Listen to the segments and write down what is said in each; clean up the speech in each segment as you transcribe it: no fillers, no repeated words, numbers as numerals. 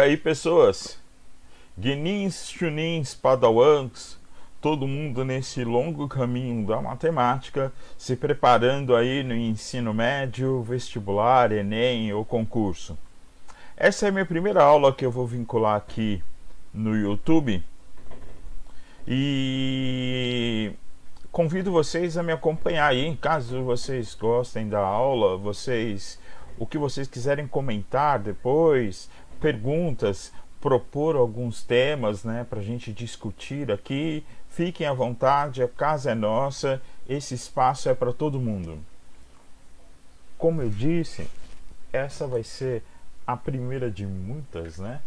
aí, pessoas, Genins, Chunins, Padawans, todo mundo nesse longo caminho da matemática, se preparando aí no ensino médio, vestibular, Enem ou concurso. Essa é a minha primeira aula que eu vou vincular aqui no YouTube e convido vocês a me acompanhar aí, caso vocês gostem da aula, o que vocês quiserem comentar depois, perguntas, propor alguns temas, né, para a gente discutir aqui. Fiquem à vontade, a casa é nossa, esse espaço é para todo mundo. Como eu disse, essa vai ser a primeira de muitas, né?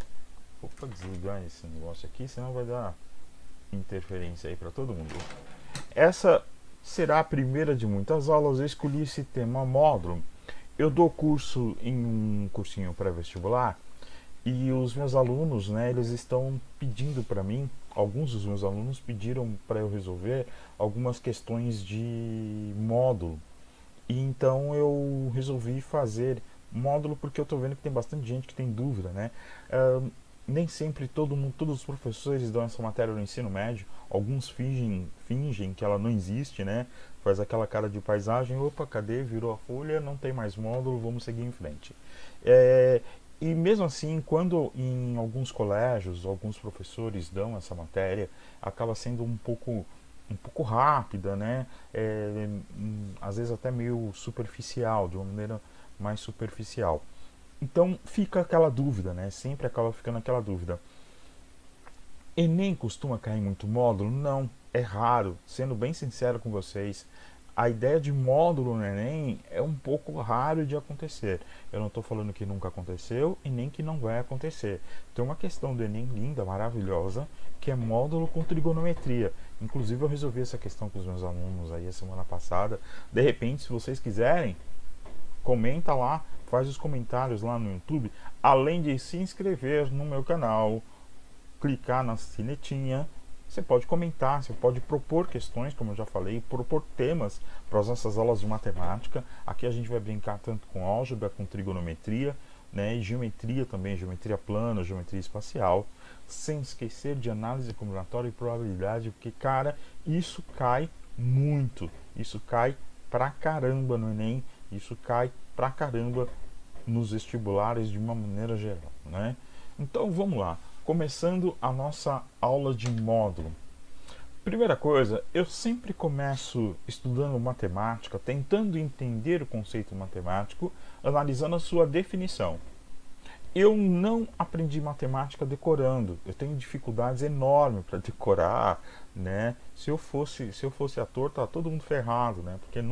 Vou desligar esse negócio aqui, senão vai dar interferência aí para todo mundo. Essa será a primeira de muitas aulas. Eu escolhi esse tema módulo. Eu dou curso em um cursinho pré-vestibular e os meus alunos, né, eles estão pedindo para mim, alguns dos meus alunos pediram para eu resolver algumas questões de módulo. E então eu resolvi fazer módulo porque eu estou vendo que tem bastante gente que tem dúvida, né? Nem sempre todos os professores dão essa matéria no ensino médio. Alguns fingem que ela não existe, né? Faz aquela cara de paisagem, opa, cadê? Virou a folha, não tem mais módulo, vamos seguir em frente. E mesmo assim, quando em alguns colégios, alguns professores dão essa matéria, acaba sendo um pouco rápida, né? Às vezes até meio superficial, de uma maneira mais superficial. Então fica aquela dúvida, né? Sempre acaba ficando aquela dúvida. Enem costuma cair muito módulo? Não, é raro. Sendo bem sincero com vocês, a ideia de módulo no Enem é um pouco raro de acontecer. Eu não estou falando que nunca aconteceu e nem que não vai acontecer. Tem uma questão do Enem linda, maravilhosa, que é módulo com trigonometria. Inclusive eu resolvi essa questão com os meus alunos aí a semana passada. De repente, se vocês quiserem, comenta lá, faz os comentários lá no YouTube, além de se inscrever no meu canal, clicar na sinetinha, você pode comentar, você pode propor questões, como eu já falei, propor temas para as nossas aulas de matemática. Aqui a gente vai brincar tanto com álgebra, com trigonometria, né, e geometria também, geometria plana, geometria espacial, sem esquecer de análise combinatória e probabilidade, porque, cara, isso cai muito, isso cai pra caramba no Enem, isso cai pra caramba nos vestibulares de uma maneira geral, né? Então vamos lá, começando a nossa aula de módulo. Primeira coisa, eu sempre começo estudando matemática, tentando entender o conceito matemático, analisando a sua definição. Eu não aprendi matemática decorando, eu tenho dificuldades enormes para decorar, né? Se eu fosse ator, tá todo mundo ferrado, né? Porque eu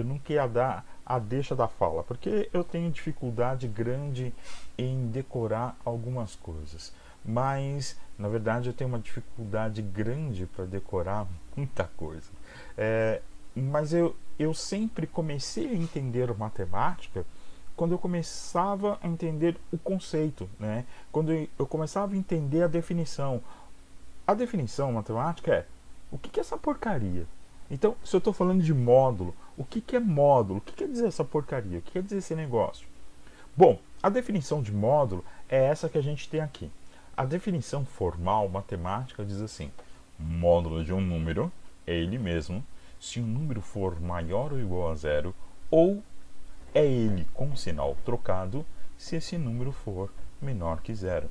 nunca ia dar a deixa da fala, porque eu tenho dificuldade grande em decorar algumas coisas. Mas, na verdade, eu tenho uma dificuldade grande para decorar muita coisa. Mas eu sempre comecei a entender matemática quando eu começava a entender o conceito, né? Quando eu começava a entender a definição. A definição matemática é: o que é essa porcaria? Então, se eu estou falando de módulo, o que é módulo? O que quer dizer essa porcaria? O que quer dizer esse negócio? Bom, a definição de módulo é essa que a gente tem aqui. A definição formal matemática diz assim: módulo de um número é ele mesmo se o número for maior ou igual a zero, ou é ele com sinal trocado se esse número for menor que zero.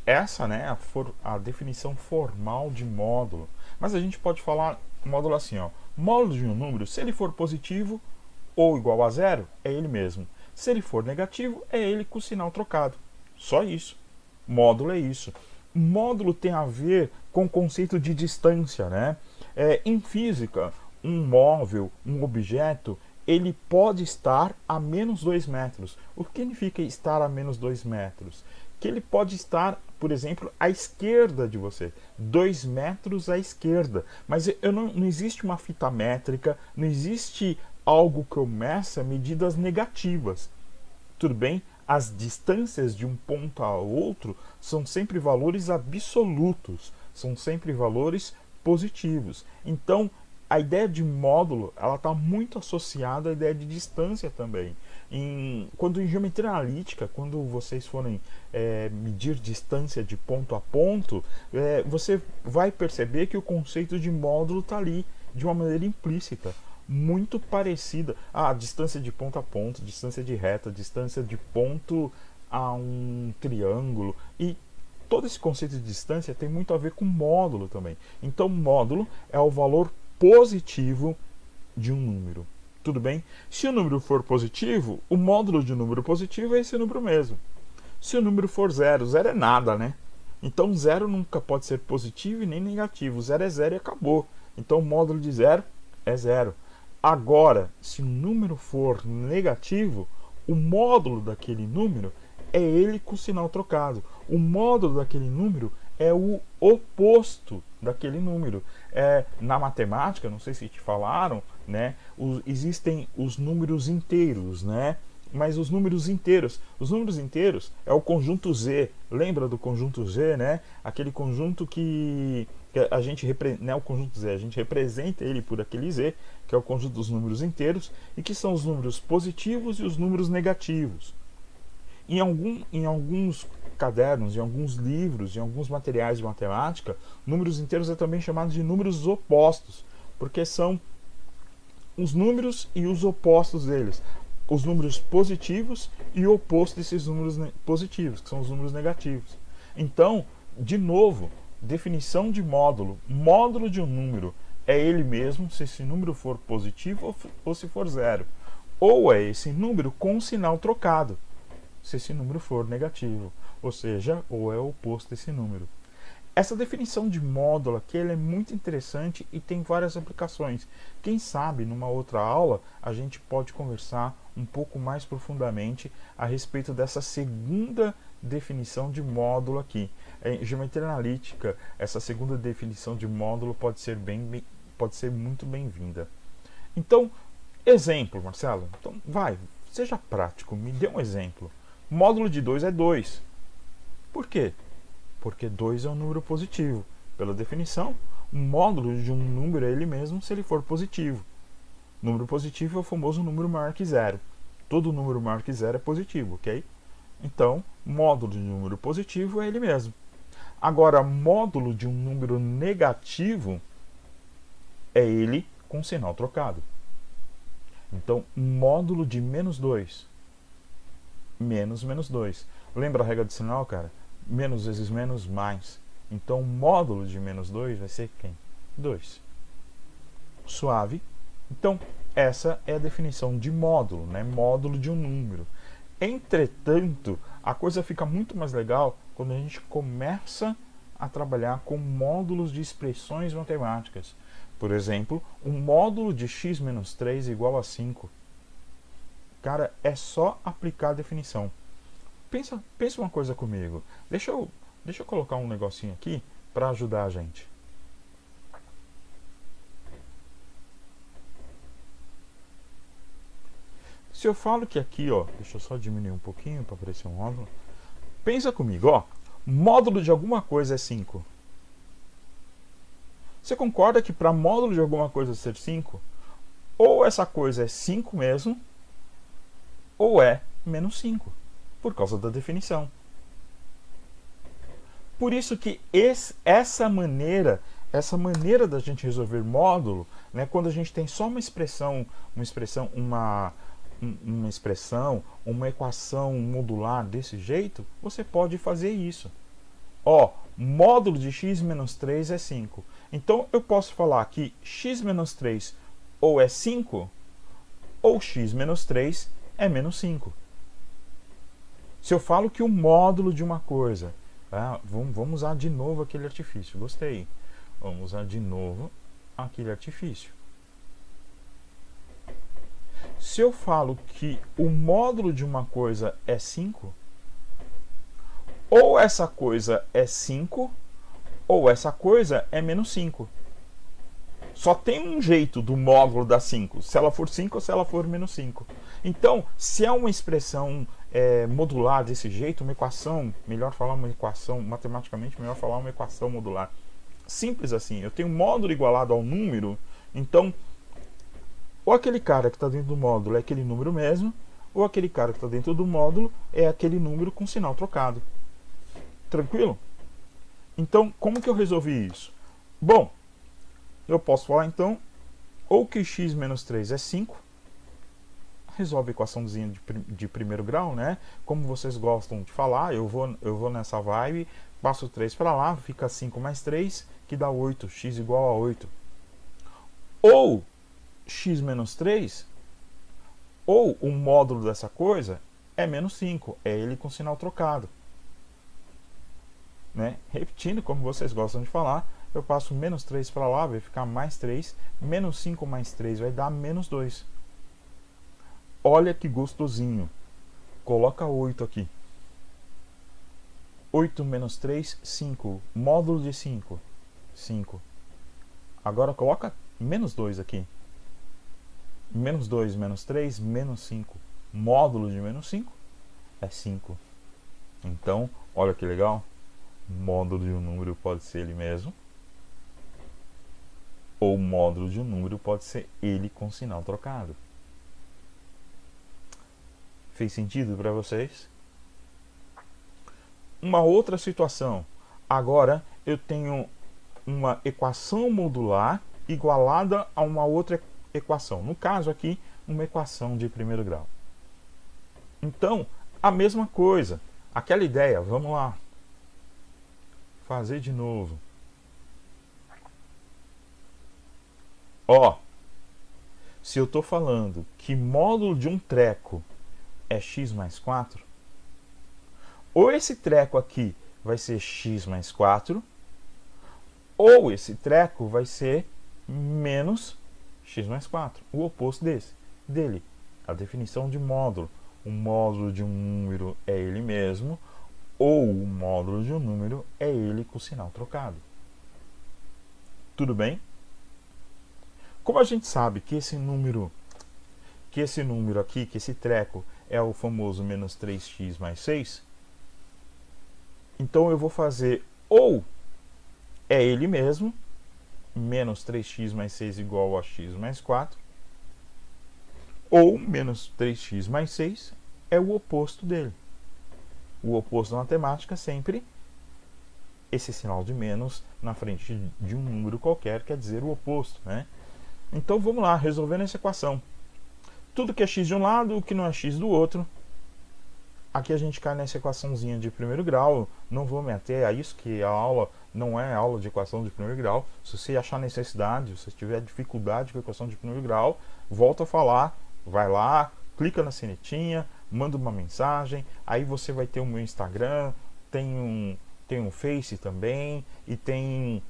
Essa, né, a definição formal de módulo. Mas a gente pode falar módulo assim, ó: módulo de um número, se ele for positivo ou igual a zero, é ele mesmo. Se ele for negativo, é ele com sinal trocado. Só isso. Módulo é isso. Módulo tem a ver com o conceito de distância, né? Em física, um móvel, um objeto, ele pode estar a menos 2 metros. O que significa estar a menos 2 metros? Que ele pode estar, por exemplo, à esquerda de você, 2 metros à esquerda. Mas não existe uma fita métrica, não existe algo que eu meça medidas negativas. Tudo bem? As distâncias de um ponto ao outro são sempre valores absolutos, são sempre valores positivos. Então, a ideia de módulo ela está muito associada à ideia de distância também. Quando em geometria analítica, quando vocês forem medir distância de ponto a ponto, você vai perceber que o conceito de módulo está ali de uma maneira implícita, muito parecida à distância de ponto a ponto, distância de reta, distância de ponto a um triângulo, e todo esse conceito de distância tem muito a ver com módulo também. Então, módulo é o valor positivo de um número. Tudo bem? Se o número for positivo, o módulo de um número positivo é esse número mesmo. Se o número for zero, zero é nada, né? Então, zero nunca pode ser positivo e nem negativo. Zero é zero e acabou. Então, o módulo de zero é zero. Agora, se o número for negativo, o módulo daquele número é ele com sinal trocado. O módulo daquele número é o oposto daquele número. Na matemática, não sei se te falaram, né, existem os números inteiros, né? Mas os números inteiros é o conjunto Z. Lembra do conjunto Z, né? Aquele conjunto que a gente não é o conjunto Z, a gente representa ele por aquele Z, que é o conjunto dos números inteiros, e que são os números positivos e os números negativos. Em alguns cadernos, em alguns livros, em alguns materiais de matemática, números inteiros é também chamado de números opostos, porque são os números e os opostos deles, os números positivos e o oposto desses números positivos, que são os números negativos. Então, de novo, definição de módulo. Módulo de um número é ele mesmo, se esse número for positivo ou se for zero. Ou é esse número com sinal trocado, se esse número for negativo. Ou seja, ou é o oposto desse número. Essa definição de módulo aqui ela é muito interessante e tem várias aplicações. Quem sabe, numa outra aula, a gente pode conversar um pouco mais profundamente a respeito dessa segunda definição de módulo aqui. Em geometria analítica, essa segunda definição de módulo pode ser muito bem-vinda. Então, exemplo, Marcelo. Então, seja prático, me dê um exemplo. Módulo de 2 é 2. Por quê? Porque 2 é um número positivo. Pela definição, o módulo de um número é ele mesmo se ele for positivo. Número positivo é o famoso número maior que zero. Todo número maior que zero é positivo, ok? Então, módulo de um número positivo é ele mesmo. Agora, módulo de um número negativo é ele com sinal trocado. Então, módulo de menos 2. Menos 2. Lembra a regra de sinal, cara? Menos vezes menos, mais. Então, o módulo de menos 2 vai ser quem? 2. Suave. Então, essa é a definição de módulo, né? Módulo de um número. Entretanto, a coisa fica muito mais legal quando a gente começa a trabalhar com módulos de expressões matemáticas. Por exemplo, um módulo de x menos 3 igual a 5. Cara, é só aplicar a definição. Pensa uma coisa comigo. Deixa eu colocar um negocinho aqui para ajudar a gente. Se eu falo que aqui, ó, deixa eu só diminuir um pouquinho para aparecer um módulo. Pensa comigo, ó. Módulo de alguma coisa é 5. Você concorda que para módulo de alguma coisa ser 5, ou essa coisa é 5 mesmo, ou é menos 5, por causa da definição. Por isso que essa maneira da gente resolver módulo, né, quando a gente tem só uma equação modular desse jeito, você pode fazer isso. Ó, módulo de x menos 3 é 5. Então eu posso falar que x menos 3 ou é 5, ou x menos 3 é menos 5. Se eu falo que o módulo de uma coisa, vamos usar de novo aquele artifício, gostei. Vamos usar de novo aquele artifício. Se eu falo que o módulo de uma coisa é 5, ou essa coisa é 5, ou essa coisa é menos 5. Só tem um jeito do módulo dar 5, se ela for 5 ou se ela for menos 5. Então, se é uma expressão modular desse jeito, uma equação, melhor falar uma equação, matematicamente, melhor falar uma equação modular. Simples assim, eu tenho um módulo igualado ao número, então, ou aquele cara que está dentro do módulo é aquele número mesmo, ou aquele cara que está dentro do módulo é aquele número com sinal trocado. Tranquilo? Então, como que eu resolvi isso? Bom, eu posso falar então, ou que x menos 3 é 5, resolve a equaçãozinha de primeiro grau, né? Como vocês gostam de falar, eu vou nessa vibe, passo 3 para lá, fica 5 mais 3, que dá 8, x igual a 8. Ou x menos 3, ou o módulo dessa coisa é menos 5, é ele com sinal trocado. Né? Repetindo, como vocês gostam de falar, eu passo menos 3 para lá, vai ficar mais 3, menos 5 mais 3 vai dar menos 2. Olha que gostosinho. Coloca 8 aqui. 8 menos 3, 5. Módulo de 5, 5. Agora coloca menos 2 aqui. Menos 2 menos 3, menos 5. Módulo de menos 5 é 5. Então, olha que legal. Módulo de um número pode ser ele mesmo. Ou módulo de um número pode ser ele com sinal trocado. Fez sentido para vocês? Uma outra situação. Agora eu tenho uma equação modular igualada a uma outra equação. No caso aqui, uma equação de primeiro grau. Então, a mesma coisa. Aquela ideia, vamos lá. Fazer de novo. Ó, se eu estou falando que módulo de um treco é x mais 4, ou esse treco aqui vai ser x mais 4, ou esse treco vai ser menos x mais 4, o oposto dele. A definição de módulo. O módulo de um número é ele mesmo, ou o módulo de um número é ele com sinal trocado. Tudo bem? Como a gente sabe que esse número aqui, que esse treco é o famoso menos 3x mais 6, então eu vou fazer ou é ele mesmo, menos 3x mais 6 igual a x mais 4, ou menos 3x mais 6 é o oposto dele. O oposto na matemática sempre esse sinal de menos na frente de um número qualquer quer dizer o oposto, né? Então vamos lá, resolvendo essa equação. Tudo que é x de um lado, o que não é x do outro. Aqui a gente cai nessa equaçãozinha de primeiro grau. Não vou me ater a isso, que a aula não é aula de equação de primeiro grau. Se você achar necessidade, se você tiver dificuldade com a equação de primeiro grau, volta a falar, vai lá, clica na sinetinha, manda uma mensagem, aí você vai ter o meu Instagram, tem um Face também, e tem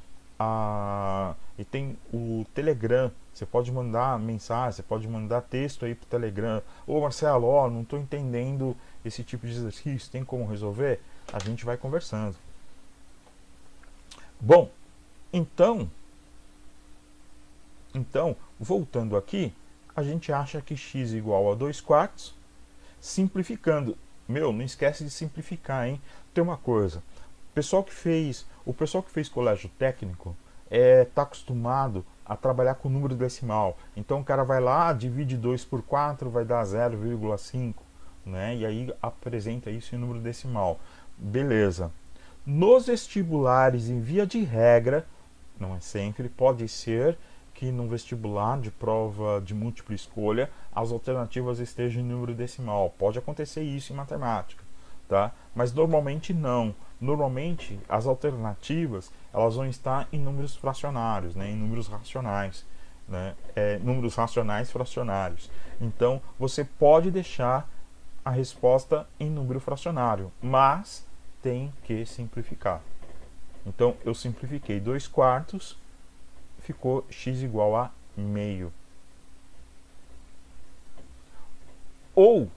o Telegram. Você pode mandar mensagem, você pode mandar texto aí pro Telegram. Ô Marcelo, ó, não estou entendendo esse tipo de exercício, tem como resolver? A gente vai conversando. Bom, então voltando aqui, a gente acha que x igual a 2/4, simplificando. Meu, não esquece de simplificar, hein? Tem uma coisa, o pessoal que fez colégio técnico tá acostumado a trabalhar com número decimal. Então o cara vai lá, divide 2 por 4, vai dar 0,5, né? E aí apresenta isso em número decimal. Beleza. Nos vestibulares, em via de regra, não é sempre, pode ser que no vestibular de prova de múltipla escolha as alternativas estejam em número decimal. Pode acontecer isso em matemática, tá? Mas normalmente não. Normalmente as alternativas elas vão estar em números fracionários, né? Em números racionais, né? Números racionais fracionários. Então você pode deixar a resposta em número fracionário, mas tem que simplificar. Então eu simplifiquei 2/4, ficou x igual a meio. Ou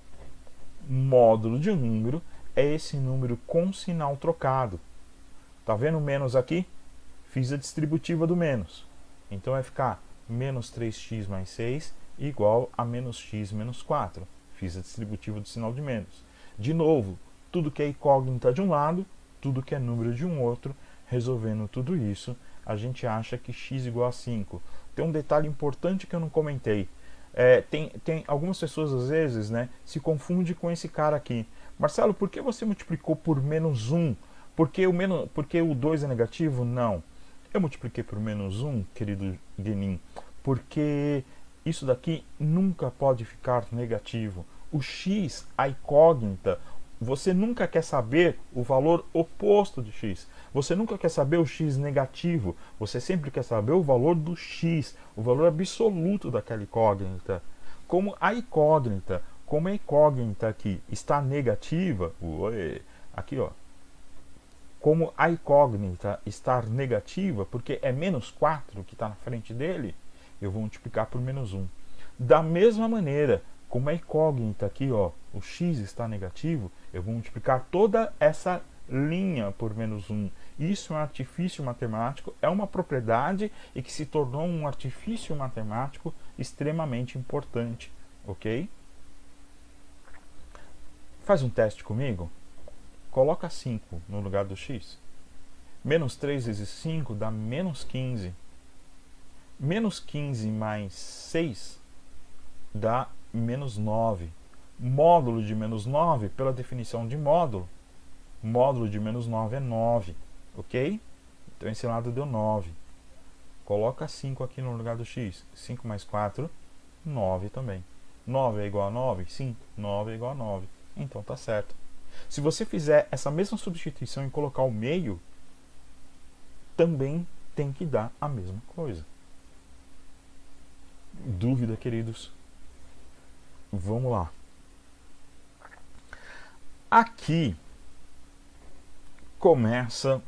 módulo de um número é esse número com sinal trocado. Tá vendo o menos aqui? Fiz a distributiva do menos. Então vai ficar menos 3x mais 6 igual a menos x menos 4. Fiz a distributiva do sinal de menos. De novo, tudo que é incógnita de um lado, tudo que é número de um outro. Resolvendo tudo isso, a gente acha que x igual a 5. Tem um detalhe importante que eu não comentei. Tem algumas pessoas às vezes, né, se confunde com esse cara aqui. Marcelo, por que você multiplicou por menos 1? Porque o 2 é negativo? Não. Eu multipliquei por menos 1, querido Genin, porque isso daqui nunca pode ficar negativo. O x, a incógnita, você nunca quer saber o valor oposto de x. Você nunca quer saber o x negativo. Você sempre quer saber o valor do x, o valor absoluto daquela incógnita. Como a incógnita aqui está negativa, aqui ó, como a incógnita está negativa, porque é menos 4 que está na frente dele, eu vou multiplicar por menos 1. Da mesma maneira, como a incógnita aqui, ó, o x está negativo, eu vou multiplicar toda essa linha por menos 1. Isso é um artifício matemático, é uma propriedade e que se tornou um artifício matemático extremamente importante, ok? Faz um teste comigo. Coloca 5 no lugar do x. Menos 3 vezes 5 dá menos 15. Menos 15 mais 6 dá menos 9. Módulo de menos 9, pela definição de módulo de menos 9 é 9. Ok? Então esse lado deu 9. Coloca 5 aqui no lugar do x. 5 mais 4, 9 também. 9 é igual a 9? Sim, 9 é igual a 9. Então tá certo. Se você fizer essa mesma substituição e colocar o meio, também tem que dar a mesma coisa. Dúvida, queridos? Vamos lá. Aqui começa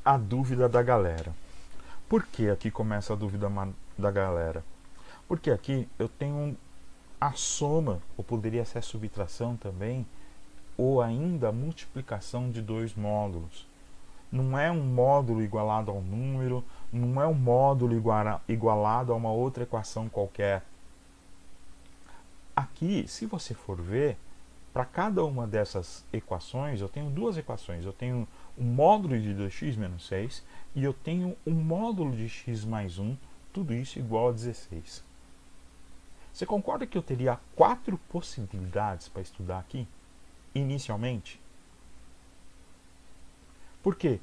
a dúvida da galera. Por que aqui começa a dúvida da galera? Porque aqui eu tenho a soma, ou poderia ser a subtração também, ou ainda a multiplicação de dois módulos. Não é um módulo igualado ao número, não é um módulo igualado a uma outra equação qualquer. Aqui, se você for ver, para cada uma dessas equações, eu tenho duas equações. Eu tenho um módulo de 2x menos 6 e eu tenho um módulo de x mais 1, tudo isso igual a 16. Você concorda que eu teria 4 possibilidades para estudar aqui, inicialmente? Por quê?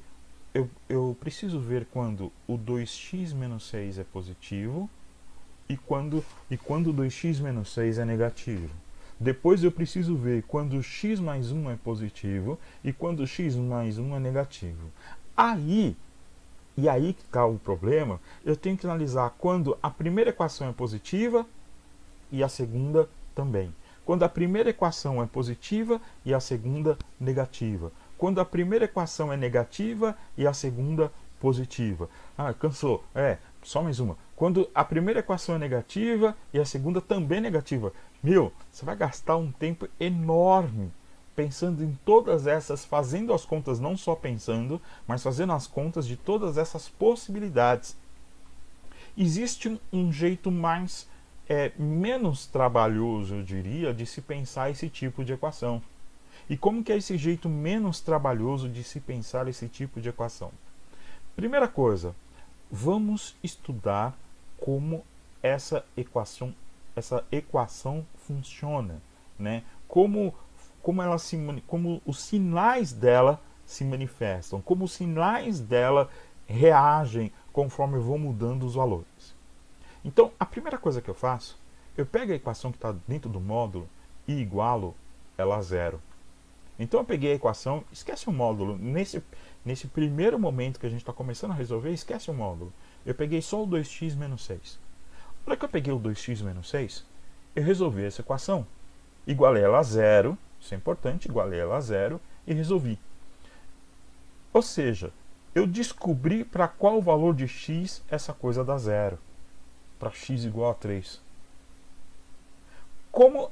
Eu preciso ver quando o 2x menos 6 é positivo e quando o 2x menos 6 é negativo. Depois eu preciso ver quando o x mais 1 é positivo e quando o x mais 1 é negativo. Aí que está o problema, eu tenho que analisar quando a primeira equação é positiva e a segunda também. Quando a primeira equação é positiva e a segunda negativa. Quando a primeira equação é negativa e a segunda positiva. Ah, cansou. Só mais uma. Quando a primeira equação é negativa e a segunda também negativa. Você vai gastar um tempo enorme pensando em todas essas, fazendo as contas, não só pensando, mas fazendo as contas de todas essas possibilidades. Existe um jeito menos trabalhoso, eu diria, de se pensar esse tipo de equação. E como que é esse jeito menos trabalhoso de se pensar esse tipo de equação? Primeira coisa, vamos estudar como essa equação funciona, né? Como os sinais dela se manifestam, como os sinais dela reagem conforme eu vou mudando os valores. Então, a primeira coisa que eu faço, eu pego a equação que está dentro do módulo e igualo ela a zero. Então eu peguei a equação, esquece o módulo, nesse primeiro momento que a gente está começando a resolver, esquece o módulo. Eu peguei só o 2x menos 6. Na hora que eu peguei o 2x menos 6, eu resolvi essa equação. Igualei ela a zero, isso é importante, igualei ela a zero e resolvi. Ou seja, eu descobri para qual valor de x essa coisa dá zero. Para x igual a 3. Como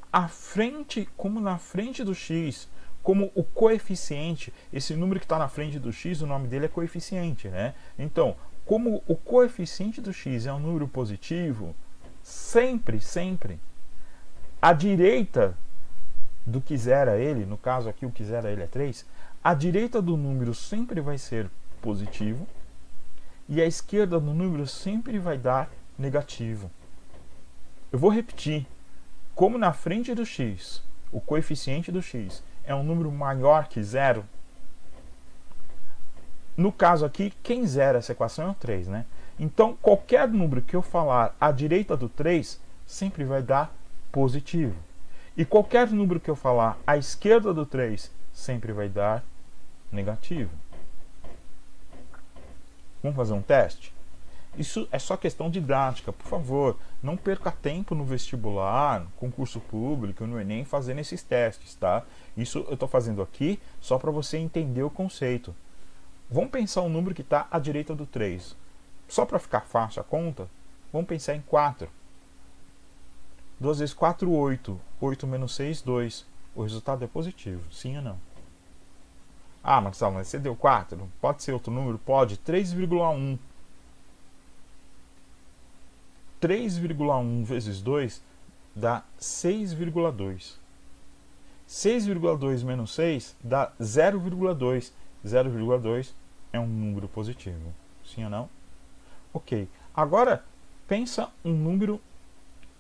na frente do x, como o coeficiente, esse número que está na frente do x, o nome dele é coeficiente, né? Então, como o coeficiente do x é um número positivo, sempre, à direita do que zera ele, no caso aqui o que zera ele é 3, a direita do número sempre vai ser positivo e a esquerda do número sempre vai dar negativo. Eu vou repetir. Como na frente do x, o coeficiente do x é um número maior que zero, no caso aqui, quem zera essa equação é o 3, né? Então, qualquer número que eu falar à direita do 3 sempre vai dar positivo. E qualquer número que eu falar à esquerda do 3 sempre vai dar negativo. Vamos fazer um teste? Isso é só questão didática, por favor. Não perca tempo no vestibular, no concurso público, no Enem, fazendo esses testes, tá? Isso eu estou fazendo aqui só para você entender o conceito. Vamos pensar um número que está à direita do 3. Só para ficar fácil a conta, vamos pensar em 4. 2 vezes 4, 8. 8 menos 6, 2. O resultado é positivo, sim ou não? Ah, Marcelo, mas você deu 4. Pode ser outro número? Pode. 3,1. 3,1 vezes 2 dá 6,2. 6,2 menos 6 dá 0,2. 0,2 é um número positivo. Sim ou não? Ok. Agora, pensa um número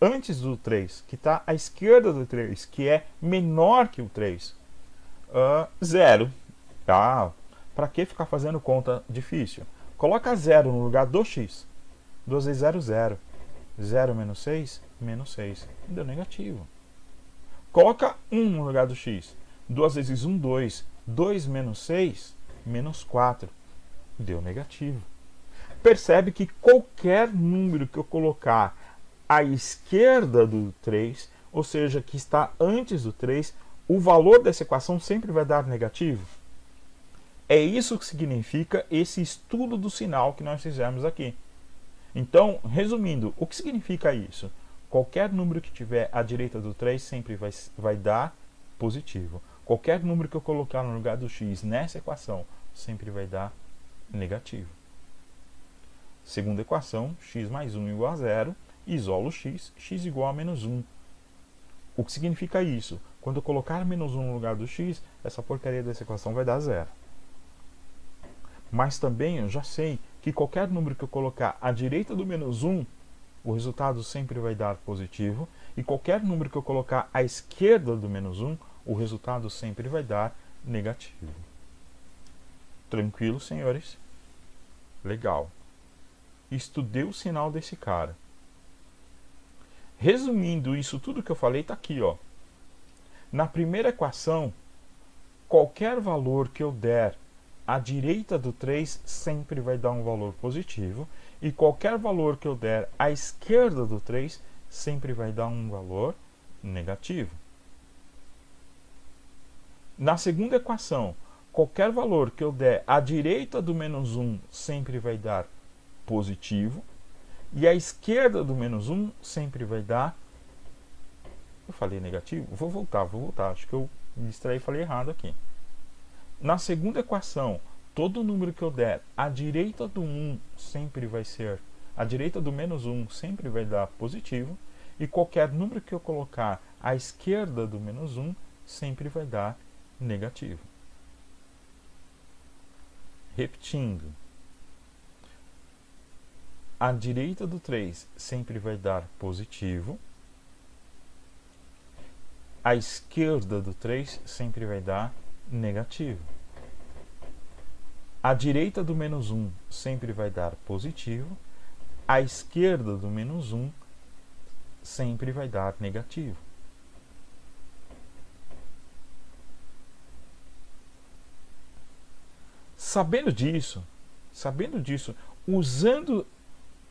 antes do 3, que está à esquerda do 3, que é menor que o 3. 0. Tá? Para que ficar fazendo conta difícil? Coloca 0 no lugar do x. 2 vezes 0, 0. 0 menos 6, menos 6. Deu negativo. Coloca 1 no lugar do x. 2 vezes 1, 2. 2 menos 6, menos 4. Deu negativo. Percebe que qualquer número que eu colocar à esquerda do 3, ou seja, que está antes do 3, o valor dessa equação sempre vai dar negativo. É isso que significa esse estudo do sinal que nós fizemos aqui. Então, resumindo, o que significa isso? Qualquer número que tiver à direita do 3 sempre vai dar positivo. Qualquer número que eu colocar no lugar do x nessa equação sempre vai dar negativo. Segunda equação, x mais 1 igual a 0, isolo x, x igual a menos 1. O que significa isso? Quando eu colocar menos 1 no lugar do x, essa porcaria dessa equação vai dar 0. Mas também eu já sei que qualquer número que eu colocar à direita do menos 1, o resultado sempre vai dar positivo. E qualquer número que eu colocar à esquerda do menos 1, o resultado sempre vai dar negativo. Tranquilo, senhores? Legal. Estudei o sinal desse cara. Resumindo isso tudo que eu falei, está aqui, ó. Na primeira equação, qualquer valor que eu der à direita do 3 sempre vai dar um valor positivo. E qualquer valor que eu der à esquerda do 3 sempre vai dar um valor negativo. Na segunda equação, qualquer valor que eu der à direita do menos 1 sempre vai dar positivo. E à esquerda do menos 1 sempre vai dar... Eu falei negativo? Vou voltar. Acho que eu me distraí e falei errado aqui. Na segunda equação, todo número que eu der à direita do 1 sempre vai ser... À direita do menos 1 sempre vai dar positivo. E qualquer número que eu colocar à esquerda do menos 1 sempre vai dar negativo. Repetindo. À direita do 3 sempre vai dar positivo. À esquerda do 3 sempre vai dar negativo. À direita do menos 1 sempre vai dar positivo. À esquerda do menos 1 sempre vai dar negativo. Sabendo disso, usando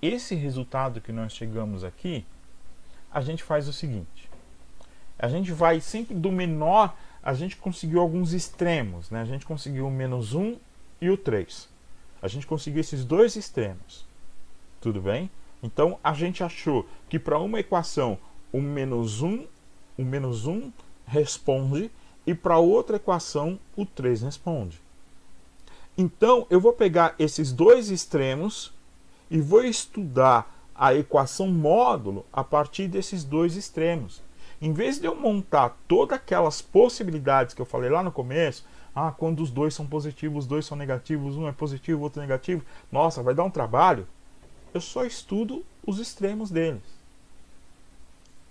esse resultado que nós chegamos aqui, a gente faz o seguinte. A gente vai sempre do menor, a gente conseguiu alguns extremos, né? A gente conseguiu o menos 1 e o 3. A gente conseguiu esses dois extremos. Tudo bem? Então, a gente achou que para uma equação o menos 1 responde e para outra equação o 3 responde. Então, eu vou pegar esses dois extremos e vou estudar a equação módulo a partir desses dois extremos. Em vez de eu montar todas aquelas possibilidades que eu falei lá no começo, quando os dois são positivos, os dois são negativos, um é positivo, o outro é negativo, nossa, vai dar um trabalho. Eu só estudo os extremos deles.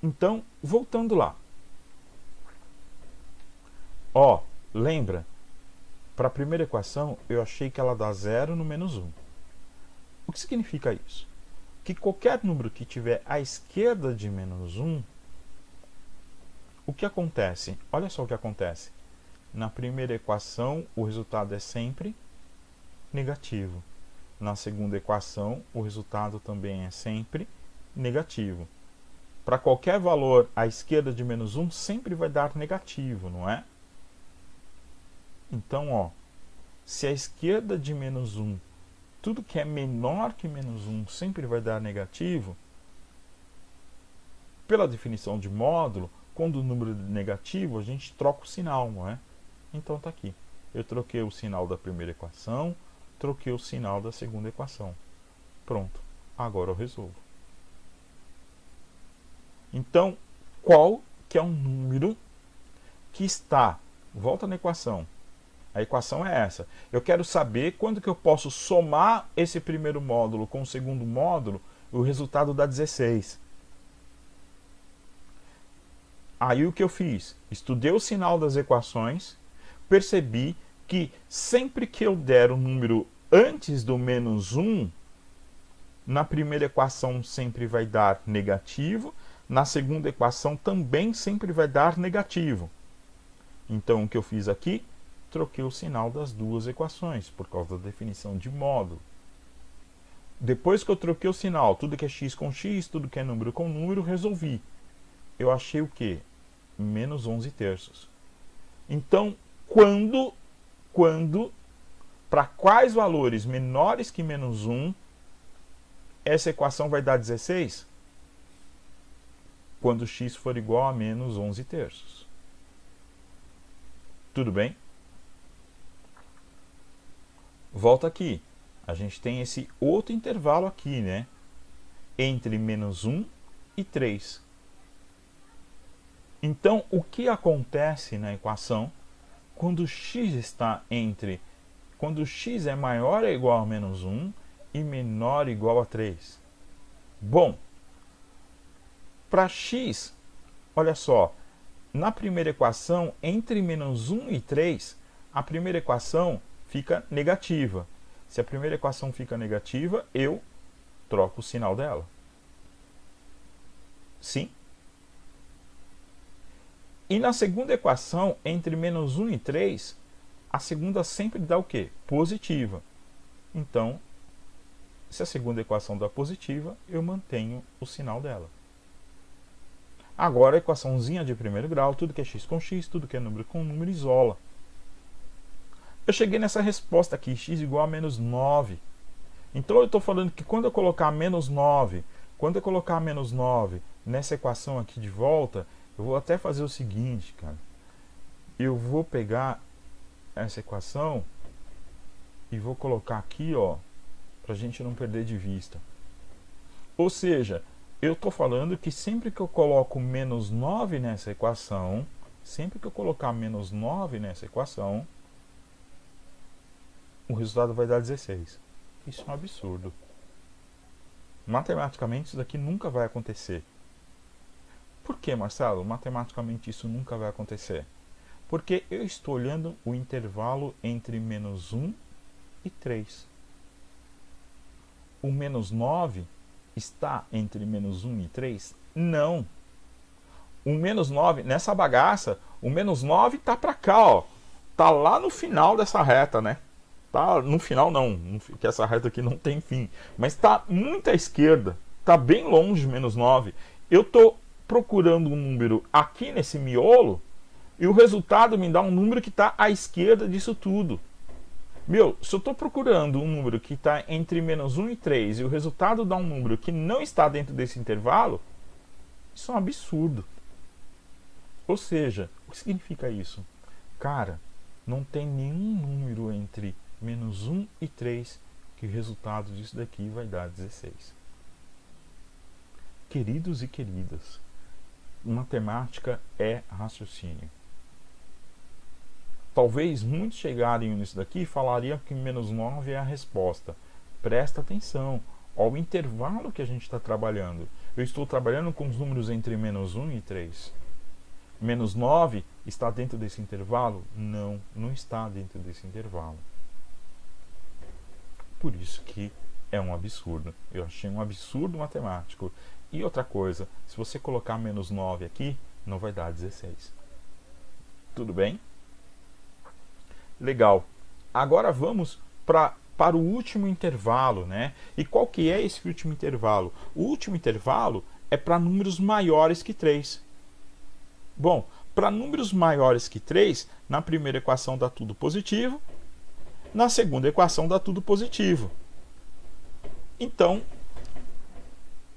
Então, voltando lá. Ó, lembra? Para a primeira equação, eu achei que ela dá 0 no menos 1. O que significa isso? Que qualquer número que tiver à esquerda de menos 1, o que acontece? Olha só o que acontece. Na primeira equação, o resultado é sempre negativo. Na segunda equação, o resultado também é sempre negativo. Para qualquer valor à esquerda de menos 1, sempre vai dar negativo, não é? Então, ó, se a esquerda de menos 1, tudo que é menor que menos 1 sempre vai dar negativo, pela definição de módulo, quando o número é negativo, a gente troca o sinal, não é? Então está aqui. Eu troquei o sinal da primeira equação, troquei o sinal da segunda equação. Pronto. Agora eu resolvo. Então, qual que é o número que está... Volta na equação. A equação é essa. Eu quero saber quando que eu posso somar esse primeiro módulo com o segundo módulo, o resultado dá 16. Aí o que eu fiz? Estudei o sinal das equações, percebi que sempre que eu der um número antes do menos 1, na primeira equação sempre vai dar negativo, na segunda equação também sempre vai dar negativo. Então o que eu fiz aqui? Troquei o sinal das duas equações, por causa da definição de módulo. Depois que eu troquei o sinal, tudo que é x com x, tudo que é número com número, resolvi. Eu achei o quê? Menos 11 terços. Então, quando para quais valores menores que menos 1, essa equação vai dar 16? Quando x for igual a menos 11 terços. Tudo bem? Volta aqui. A gente tem esse outro intervalo aqui, né? Entre menos 1 e 3. Então, o que acontece na equação quando x está entre... Quando x é maior ou igual a menos 1 e menor ou igual a 3? Bom, para x, olha só, na primeira equação, entre menos 1 e 3, a primeira equação fica negativa. Se a primeira equação fica negativa, eu troco o sinal dela. Sim? E na segunda equação, entre menos 1 e 3, a segunda sempre dá o quê? Positiva. Então, se a segunda equação dá positiva, eu mantenho o sinal dela. Agora, a equaçãozinha de primeiro grau, tudo que é x com x, tudo que é número com número, isola. Eu cheguei nessa resposta aqui, x igual a menos 9. Então, eu estou falando que quando eu colocar menos 9, nessa equação aqui de volta, eu vou até fazer o seguinte, cara. Eu vou pegar essa equação e vou colocar aqui, ó, para a gente não perder de vista. Ou seja, eu estou falando que sempre que eu coloco menos 9 nessa equação, o resultado vai dar 16. Isso é um absurdo. Matematicamente, isso daqui nunca vai acontecer. Por que, Marcelo? Matematicamente isso nunca vai acontecer. Porque eu estou olhando o intervalo entre menos 1 e 3. O menos 9 está entre menos 1 e 3? Não. O menos 9, nessa bagaça, o menos 9 está para cá, ó. Está lá no final dessa reta, né? Tá no final não, que essa reta aqui não tem fim. Mas está muito à esquerda. Está bem longe de menos 9. Eu estou procurando um número aqui nesse miolo e o resultado me dá um número que está à esquerda disso tudo. Meu, se eu estou procurando um número que está entre menos 1 e 3 e o resultado dá um número que não está dentro desse intervalo, isso é um absurdo. Ou seja, o que significa isso? Cara, não tem nenhum número entre menos 1 e 3 que o resultado disso daqui vai dar 16. Queridos e queridas, matemática é raciocínio. Talvez muitos chegarem nisso daqui e falariam que menos 9 é a resposta. Presta atenção. ao intervalo que a gente está trabalhando. Eu estou trabalhando com os números entre menos 1 e 3. Menos 9 está dentro desse intervalo? Não, não está dentro desse intervalo. Por isso que é um absurdo. Eu achei um absurdo matemático. E outra coisa, se você colocar menos 9 aqui, não vai dar 16. Tudo bem? Legal. Agora vamos para o último intervalo, né? E qual que é esse último intervalo? O último intervalo é para números maiores que 3. Bom, para números maiores que 3, na primeira equação dá tudo positivo, na segunda equação dá tudo positivo. Então,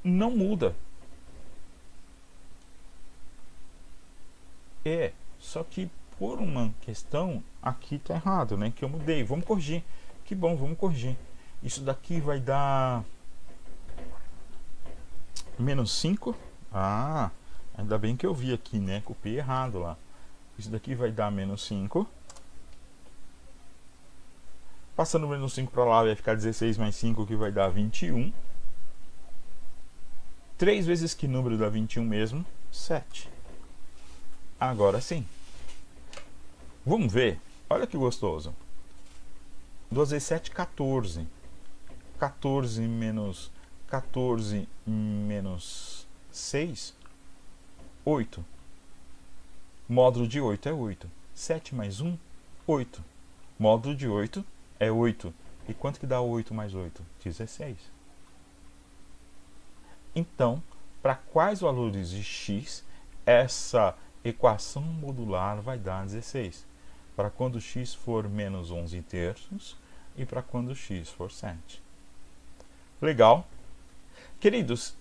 não muda. Só que por uma questão, aqui está errado, né? Que eu mudei. Vamos corrigir. Que bom, vamos corrigir. Isso daqui vai dar menos 5. Ah, ainda bem que eu vi aqui, né? Copiei errado lá. Isso daqui vai dar menos 5. Passando o menos 5 para lá, vai ficar 16 mais 5, que vai dar 21. 3 vezes que número dá 21 mesmo? 7. Agora sim. Vamos ver. Olha que gostoso. 2 vezes 7, 14. 14 menos 6, 8. Módulo de 8 é 8. 7 mais 1, 8. Módulo de 8 é 8. E quanto que dá 8 mais 8? 16. Então, para quais valores de x essa equação modular vai dar 16? Para quando x for menos 11 terços e para quando x for 7. Legal? Queridos,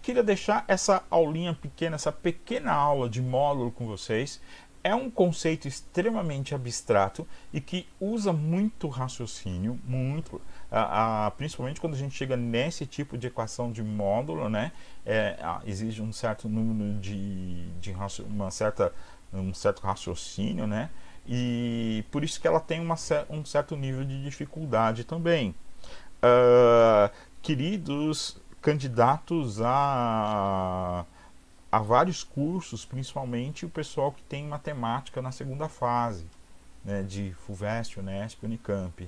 queria deixar essa aulinha pequena, essa pequena aula de módulo com vocês. É um conceito extremamente abstrato e que usa muito raciocínio, principalmente quando a gente chega nesse tipo de equação de módulo, né? Exige um certo número um certo raciocínio, né? E por isso que ela tem um certo nível de dificuldade também. Queridos candidatos a vários cursos, principalmente o pessoal que tem matemática na segunda fase, né, de FUVEST, Unesp, Unicamp,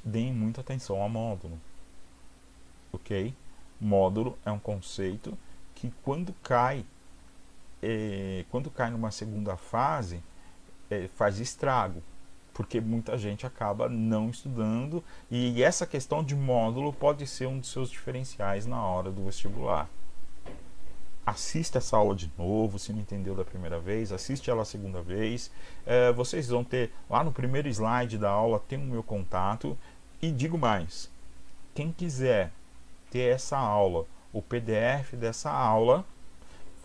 deem muita atenção ao módulo, ok? Módulo é um conceito que quando cai numa segunda fase, faz estrago, porque muita gente acaba não estudando, e essa questão de módulo pode ser um dos seus diferenciais na hora do vestibular. Assista essa aula de novo, se não entendeu da primeira vez, assiste ela a segunda vez. Vocês vão ter, lá no primeiro slide da aula, tem o meu contato. E digo mais, quem quiser ter essa aula, o PDF dessa aula,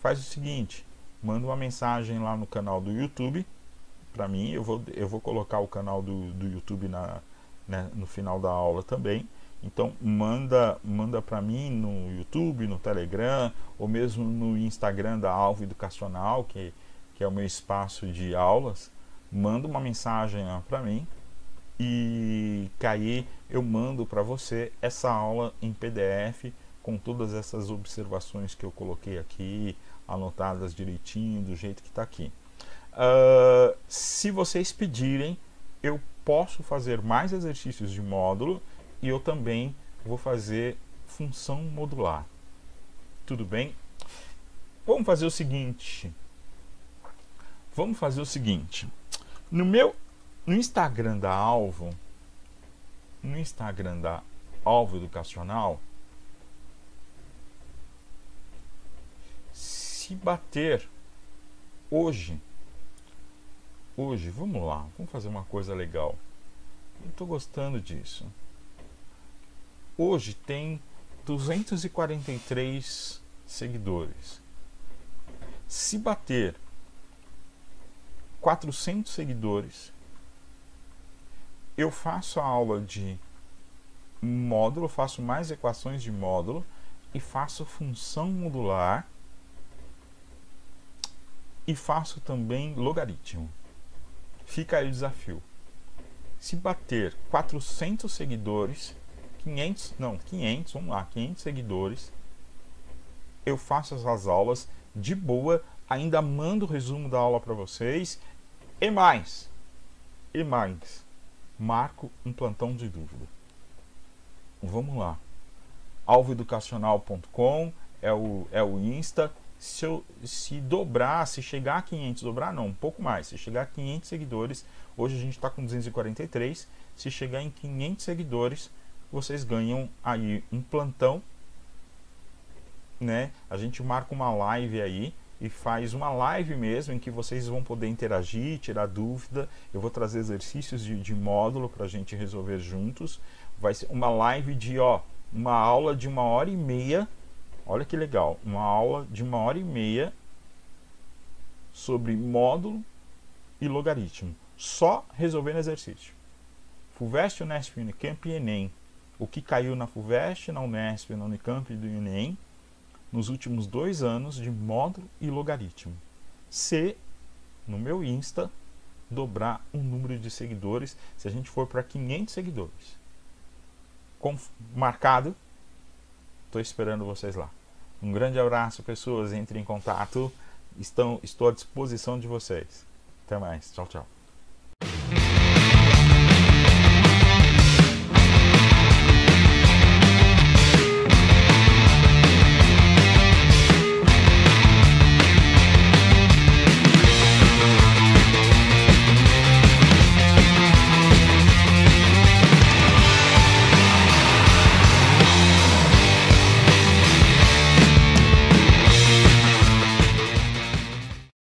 faz o seguinte, manda uma mensagem lá no canal do YouTube, para mim, eu vou colocar o canal do YouTube no final da aula também. Então manda para mim no YouTube, no Telegram, ou mesmo no Instagram da Alvo Educacional, que é o meu espaço de aulas. Manda uma mensagem lá para mim e aí eu mando para você essa aula em PDF com todas essas observações que eu coloquei aqui, anotadas direitinho, do jeito que está aqui. Se vocês pedirem, eu posso fazer mais exercícios de módulo e eu também vou fazer função modular. Tudo bem? Vamos fazer o seguinte. No Instagram da Alvo, Educacional, se bater hoje, vamos lá, vamos fazer uma coisa legal. Eu estou gostando disso. Hoje tem 243 seguidores. Se bater 400 seguidores, eu faço a aula de módulo, faço mais equações de módulo e faço função modular e faço também logaritmo. Fica aí o desafio. Se bater 400 seguidores, 500, não, 500, vamos lá, 500 seguidores, eu faço essas aulas de boa, ainda mando o resumo da aula para vocês e mais, marco um plantão de dúvida. Vamos lá, alvoeducacional.com é o Insta. Se dobrar, se chegar a 500, dobrar não, um pouco mais, se chegar a 500 seguidores, hoje a gente está com 243, se chegar em 500 seguidores, vocês ganham aí um plantão, né? A gente marca uma live aí e faz uma live mesmo em que vocês vão poder interagir, tirar dúvida. Eu vou trazer exercícios de módulo para a gente resolver juntos. Vai ser uma live de uma aula de 1h30. Olha que legal, uma aula de 1h30 sobre módulo e logaritmo, só resolvendo exercício. FUVEST, Unesp, Unicamp e Enem. O que caiu na FUVEST, na Unesp, na Unicamp e do Enem nos últimos 2 anos de módulo e logaritmo. Se no meu Insta dobrar o número de seguidores, se a gente for para 500 seguidores, marcado, estou esperando vocês lá. Um grande abraço, pessoas, entrem em contato, estou à disposição de vocês. Até mais, tchau, tchau.